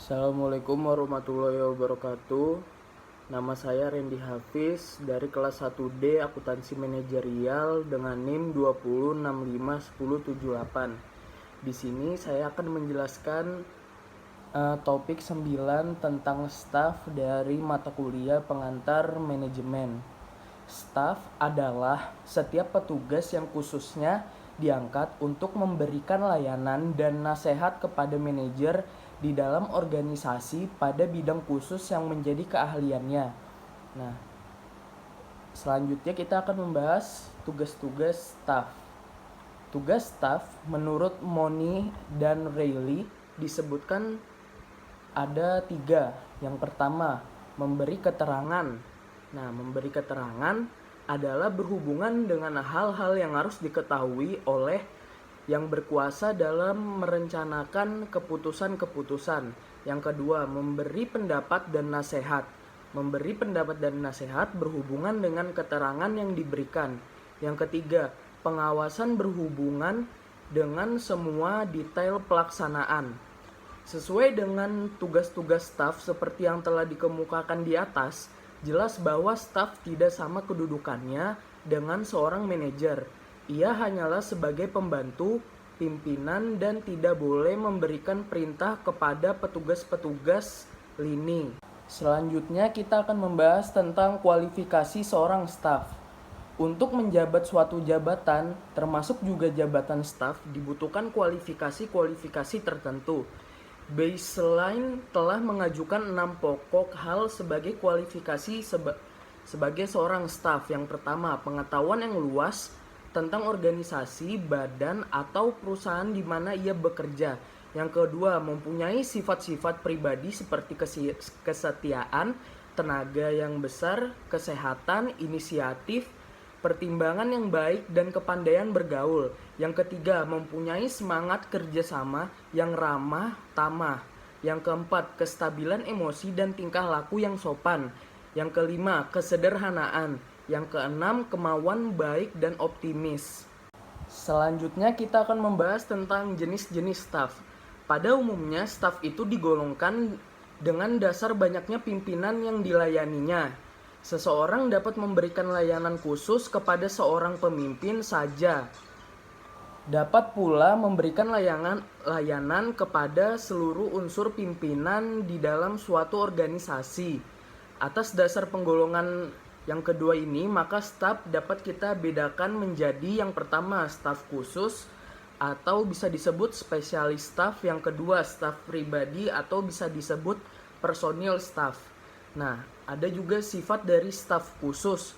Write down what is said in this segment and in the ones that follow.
Assalamualaikum warahmatullahi wabarakatuh. Nama saya Randy Hafiz dari kelas 1D Akuntansi Manajerial dengan NIM 20651078. Di sini saya akan menjelaskan topik 9 tentang staf dari mata kuliah pengantar manajemen. Staf adalah setiap petugas yang khususnya diangkat untuk memberikan layanan dan nasihat kepada manajer di dalam organisasi pada bidang khusus yang menjadi keahliannya. Nah, selanjutnya kita akan membahas tugas-tugas staf. Tugas staf menurut Moni dan Reilly disebutkan ada 3. Yang pertama, memberi keterangan. Nah, memberi keterangan adalah berhubungan dengan hal-hal yang harus diketahui oleh yang berkuasa dalam merencanakan keputusan-keputusan. Yang kedua, memberi pendapat dan nasihat. Memberi pendapat dan nasihat berhubungan dengan keterangan yang diberikan. Yang ketiga, pengawasan berhubungan dengan semua detail pelaksanaan. Sesuai dengan tugas-tugas staf seperti yang telah dikemukakan di atas, jelas bahwa staf tidak sama kedudukannya dengan seorang manajer. Ia hanyalah sebagai pembantu pimpinan dan tidak boleh memberikan perintah kepada petugas-petugas lini. Selanjutnya kita akan membahas tentang kualifikasi seorang staf. Untuk menjabat suatu jabatan, termasuk juga jabatan staf, dibutuhkan kualifikasi-kualifikasi tertentu. Baseline telah mengajukan 6 pokok hal sebagai kualifikasi sebagai seorang staf. Yang pertama, pengetahuan yang luas tentang organisasi, badan, atau perusahaan di mana ia bekerja. Yang kedua, mempunyai sifat-sifat pribadi seperti kesetiaan, tenaga yang besar, kesehatan, inisiatif, pertimbangan yang baik, dan kepandaian bergaul. Yang ketiga, mempunyai semangat kerjasama yang ramah tamah. Yang keempat, kestabilan emosi dan tingkah laku yang sopan. Yang kelima, kesederhanaan. Yang keenam, kemauan baik dan optimis. Selanjutnya kita akan membahas tentang jenis-jenis staf. Pada umumnya, staf itu digolongkan dengan dasar banyaknya pimpinan yang dilayaninya. Seseorang dapat memberikan layanan khusus kepada seorang pemimpin saja. Dapat pula memberikan layanan kepada seluruh unsur pimpinan di dalam suatu organisasi. Atas dasar penggolongan yang kedua ini, maka staf dapat kita bedakan menjadi yang pertama staf khusus atau bisa disebut spesialis staf, yang kedua staf pribadi atau bisa disebut personil staf. Nah, ada juga sifat dari staf khusus.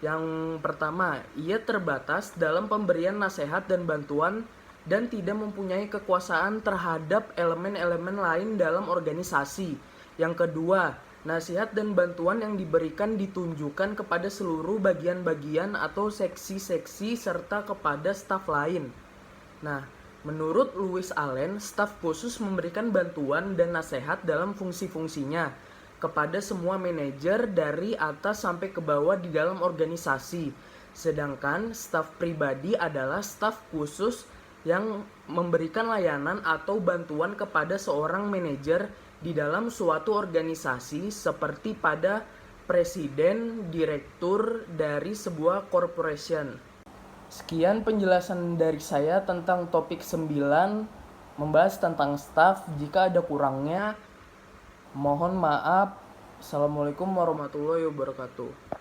Yang pertama, ia terbatas dalam pemberian nasihat dan bantuan dan tidak mempunyai kekuasaan terhadap elemen-elemen lain dalam organisasi. Yang kedua, nasihat dan bantuan yang diberikan ditunjukkan kepada seluruh bagian-bagian atau seksi-seksi serta kepada staf lain. Nah, menurut Lewis Allen, staf khusus memberikan bantuan dan nasihat dalam fungsi-fungsinya kepada semua manajer dari atas sampai ke bawah di dalam organisasi. Sedangkan staf pribadi adalah staf khusus yang memberikan layanan atau bantuan kepada seorang manajer di dalam suatu organisasi seperti pada presiden, direktur dari sebuah corporation. Sekian penjelasan dari saya tentang topik 9 membahas tentang staf. Jika ada kurangnya, mohon maaf. Assalamualaikum warahmatullahi wabarakatuh.